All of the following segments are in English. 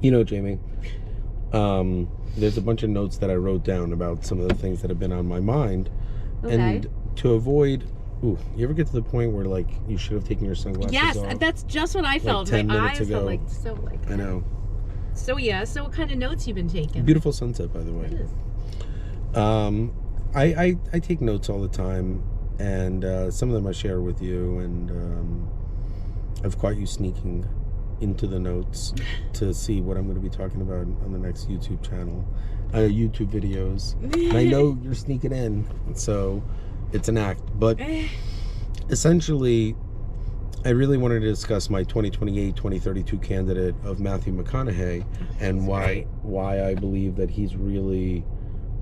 Jamie, there's a bunch of notes that I wrote down about some of the things that have been on my mind. Okay. And to avoid, you ever get to the point where, like, you should have taken your sunglasses Yes, off? that's just what I felt. 10 My minutes eyes ago. felt like I know. So yeah, so what kind of notes you been taking? Beautiful sunset, by the way. It is. I take notes all the time, and some of them I share with you, and I've caught you sneaking into the notes to see what I'm going to be talking about on the next YouTube channel, YouTube videos. And I know you're sneaking in, so it's an act. But essentially, I really wanted to discuss my 2028-2032 candidate of Matthew McConaughey, and why I believe that he's really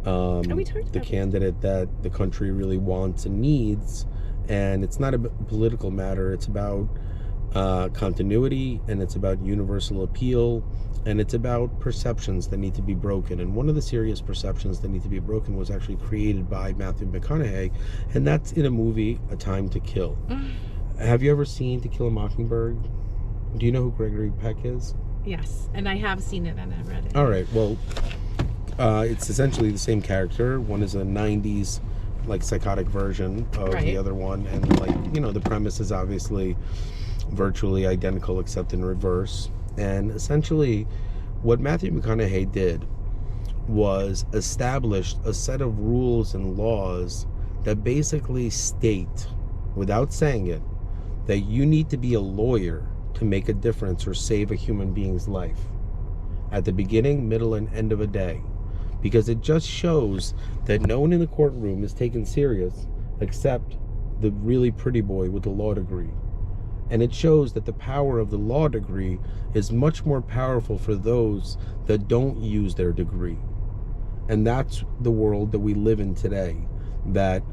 the candidate that the country really wants and needs. And it's not a political matter. It's about continuity, and it's about universal appeal, and it's about perceptions that need to be broken. And one of the serious perceptions that need to be broken was actually created by Matthew McConaughey, and that's in a movie, A Time to Kill. Have you ever seen To Kill a Mockingbird? Do you know who Gregory Peck is? Yes, and I have seen it and I've read it. All right, well, it's essentially the same character. One is a 90s like psychotic version of the other one, and like, the premise is obviously virtually identical except in reverse. And essentially what Matthew McConaughey did was established a set of rules and laws that basically state, without saying it, that you need to be a lawyer to make a difference or save a human being's life at the beginning, middle, and end of a day. Because it just shows that no one in the courtroom is taken serious except the really pretty boy with the law degree. And it shows that the power of the law degree is much more powerful for those that don't use their degree. And that's the world that we live in today. That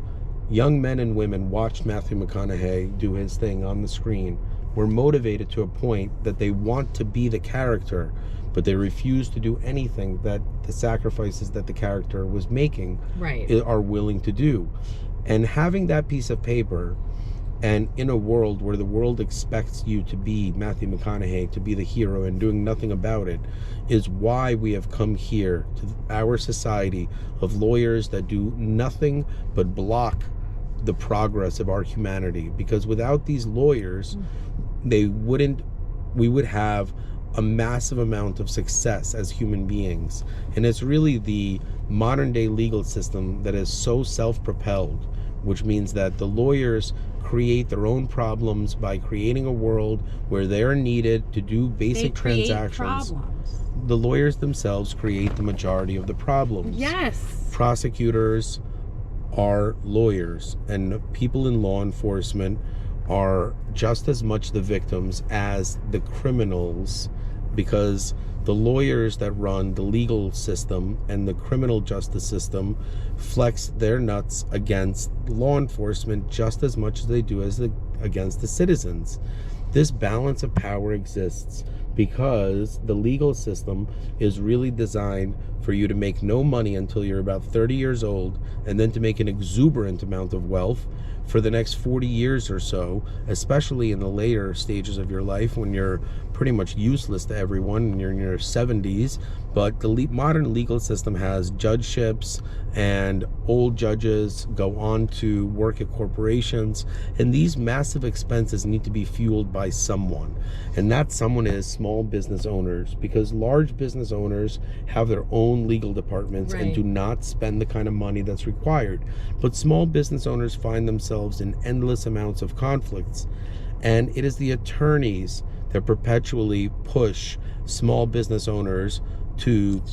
young men and women watched Matthew McConaughey do his thing on the screen, were motivated to a point that they want to be the character, but they refuse to do anything that the sacrifices that the character was making are willing to do. And having that piece of paper, and in a world where the world expects you to be Matthew McConaughey, to be the hero, and doing nothing about it, is why we have come here to our society of lawyers that do nothing but block the progress of our humanity. Because without these lawyers, we would have a massive amount of success as human beings. And it's really the modern day legal system that is so self-propelled, which means that the lawyers create their own problems by creating a world where they're needed to do basic transactions. The lawyers themselves create the majority of the problems. Yes. Prosecutors are lawyers, and people in law enforcement are just as much the victims as the criminals, because the lawyers that run the legal system and the criminal justice system flex their nuts against law enforcement just as much as they do against the citizens. This balance of power exists because the legal system is really designed for you to make no money until you're about 30 years old, and then to make an exuberant amount of wealth for the next 40 years or so, especially in the later stages of your life when you're pretty much useless to everyone and you're in your 70s. But the modern legal system has judgeships, and old judges go on to work at corporations, and these massive expenses need to be fueled by someone, and that someone is small business owners, because large business owners have their own legal departments and do not spend the kind of money that's required. But small business owners find themselves in endless amounts of conflicts, and it is the attorneys that perpetually push small business owners to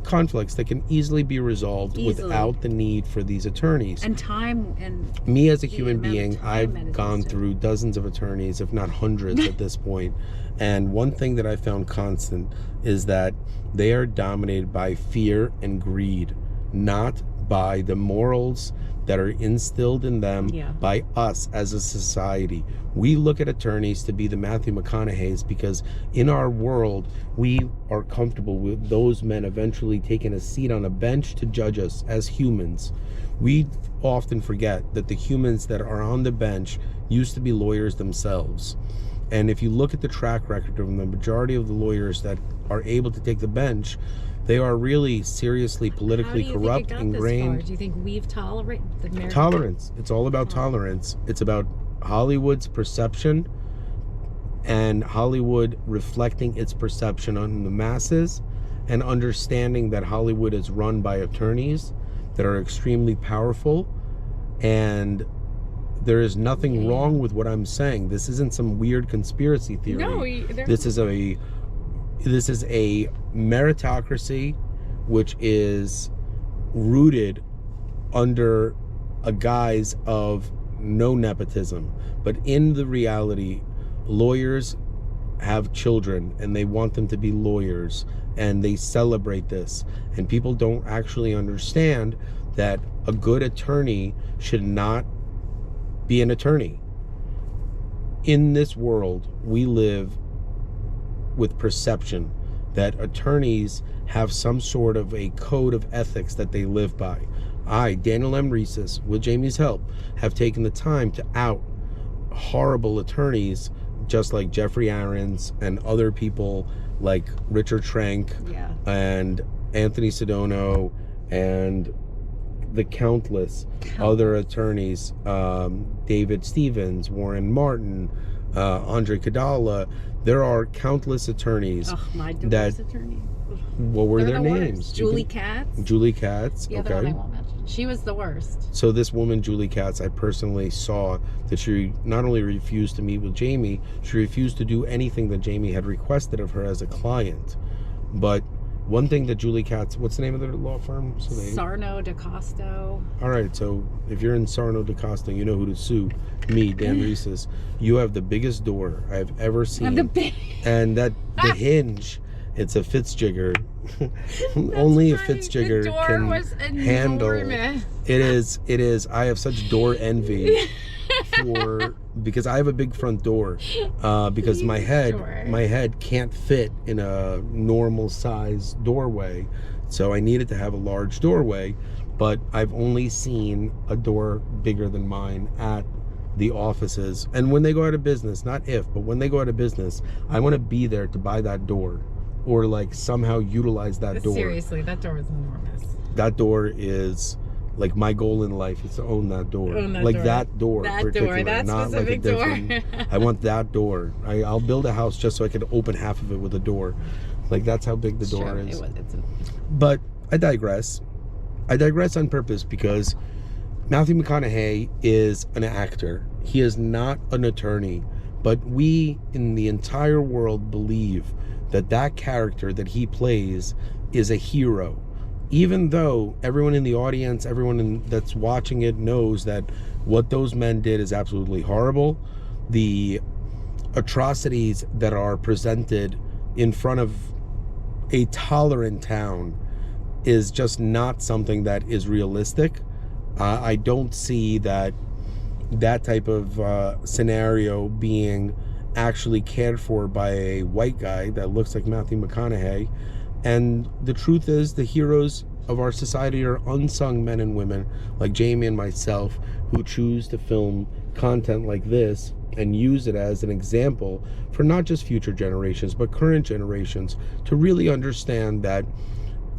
conflicts that can easily be resolved without the need for these attorneys. And time, and me as a human being, I've gone through dozens of attorneys, if not hundreds at this point. And one thing that I found constant is that they are dominated by fear and greed, not by the morals that are instilled in them by us as a society. We look at attorneys to be the Matthew McConaughey's because in our world, we are comfortable with those men eventually taking a seat on a bench to judge us as humans. We often forget that the humans that are on the bench used to be lawyers themselves. And if you look at the track record of the majority of the lawyers that are able to take the bench, they are really seriously politically corrupt, ingrained. Do you think we've tolerated the American tolerance? It's all about tolerance. It's about Hollywood's perception and Hollywood reflecting its perception on the masses, and understanding that Hollywood is run by attorneys that are extremely powerful. And there is nothing wrong with what I'm saying. This isn't some weird conspiracy theory. No, this is a meritocracy which is rooted under a guise of no nepotism. But in the reality, lawyers have children and they want them to be lawyers, and they celebrate this. And people don't actually understand that a good attorney should not be an attorney. In this world, we live with perception that attorneys have some sort of a code of ethics that they live by. I, Daniel M. Reeses, with Jamie's help, have taken the time to out horrible attorneys just like Jeffrey Aarons and other people like Richard Trank and Anthony Sedano and the countless other attorneys, David Stevens, Warren Martin, Andre Kadala. There are countless attorneys. My divorce attorney. What were their names? Worst. Julie Katz. Julie Katz. The other one I won't mention. She was the worst. So this woman, Julie Katz, I personally saw that she not only refused to meet with Jamie, she refused to do anything that Jamie had requested of her as a client. But one thing that Julie Katz, what's the name of their law firm? Sarno DaCosto. All right, so if you're in Sarno DaCosto, you know who to sue. Me, Dan Reeses. You have the biggest door I've ever seen. And the hinge, it's a Fitzjigger. Only a Fitzjigger can handle. It is. I have such door envy because I have a big front door. Because my head can't fit in a normal size doorway, so I needed to have a large doorway. But I've only seen a door bigger than mine at the offices, and when they go out of business, not if, but when they go out of business, I want to be there to buy that door, or like somehow utilize that door. Seriously, that door is enormous. That door is like my goal in life is to own that door. That door, that not like a different door. I want that door. I'll build a house just so I could open half of it with a door. Like that's how big the door is. But I digress. I digress on purpose because Matthew McConaughey is an actor. He is not an attorney, but we in the entire world believe that that character that he plays is a hero. Even though everyone in the audience, that's watching it knows that what those men did is absolutely horrible. The atrocities that are presented in front of a tolerant town is just not something that is realistic. I don't see that type of scenario being actually cared for by a white guy that looks like Matthew McConaughey. And the truth is, the heroes of our society are unsung men and women like Jamie and myself, who choose to film content like this and use it as an example for not just future generations but current generations to really understand that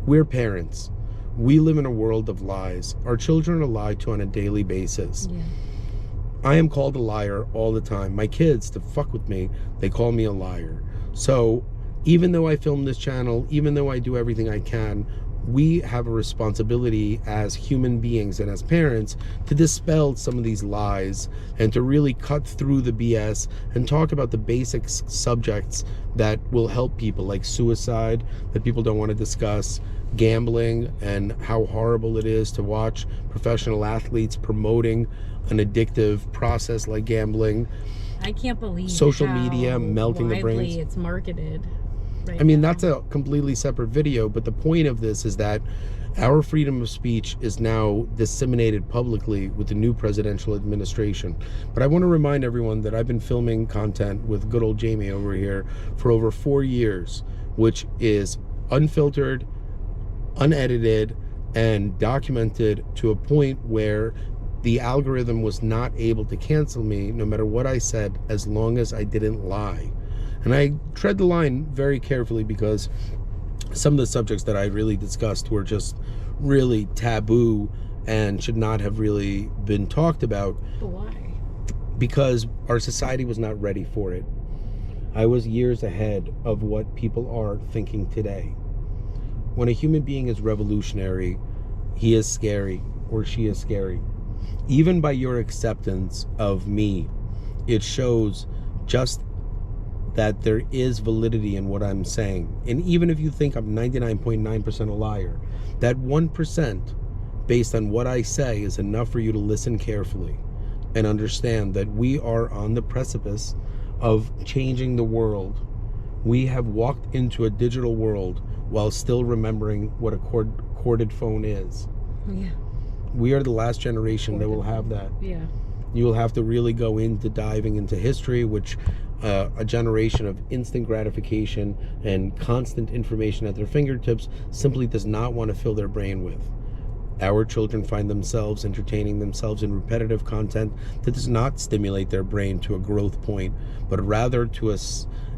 we're parents. We live in a world of lies. Our children are lied to on a daily basis. Yeah. I am called a liar all the time. My kids, to fuck with me, they call me a liar. So even though I film this channel, even though I do everything I can, we have a responsibility as human beings and as parents to dispel some of these lies and to really cut through the BS and talk about the basic subjects that will help people, like suicide that people don't want to discuss, gambling and how horrible it is to watch professional athletes promoting an addictive process like gambling. I can't believe social media melting the brains. It's marketed. I mean, that's a completely separate video, but the point of this is that our freedom of speech is now disseminated publicly with the new presidential administration. But I want to remind everyone that I've been filming content with good old Jamie over here for over 4 years, which is unfiltered, unedited, and documented to a point where the algorithm was not able to cancel me no matter what I said, as long as I didn't lie. And I tread the line very carefully, because some of the subjects that I really discussed were just really taboo and should not have really been talked about. But why? Because our society was not ready for it. I was years ahead of what people are thinking today. When a human being is revolutionary, he is scary, or she is scary. Even by your acceptance of me, it shows just that there is validity in what I'm saying. And even if you think I'm 99.9% a liar, that 1% based on what I say is enough for you to listen carefully and understand that we are on the precipice of changing the world. We have walked into a digital world while still remembering what a corded phone is. Yeah. We are the last generation that will have that. Yeah. You will have to really go into diving into history, which a generation of instant gratification and constant information at their fingertips simply does not want to fill their brain with. Our children find themselves entertaining themselves in repetitive content that does not stimulate their brain to a growth point, but rather to a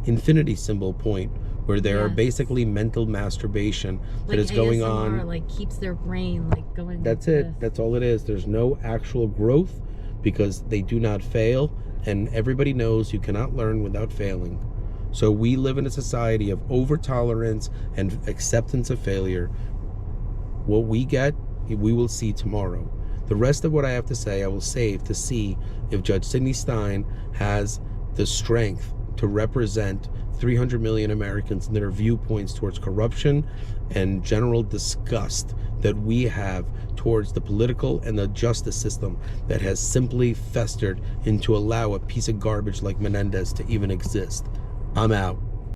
infinity symbol point, where there are basically mental masturbation that is going on. Like keeps their brain like going. That's it. That's all it is. There's no actual growth, because they do not fail, and everybody knows you cannot learn without failing. So we live in a society of over-tolerance and acceptance of failure. What we get, we will see tomorrow. The rest of what I have to say, I will save to see if Judge Sidney Stein has the strength to represent 300 million Americans and their viewpoints towards corruption and general disgust that we have towards the political and the justice system that has simply festered into allow a piece of garbage like Menendez to even exist. I'm out.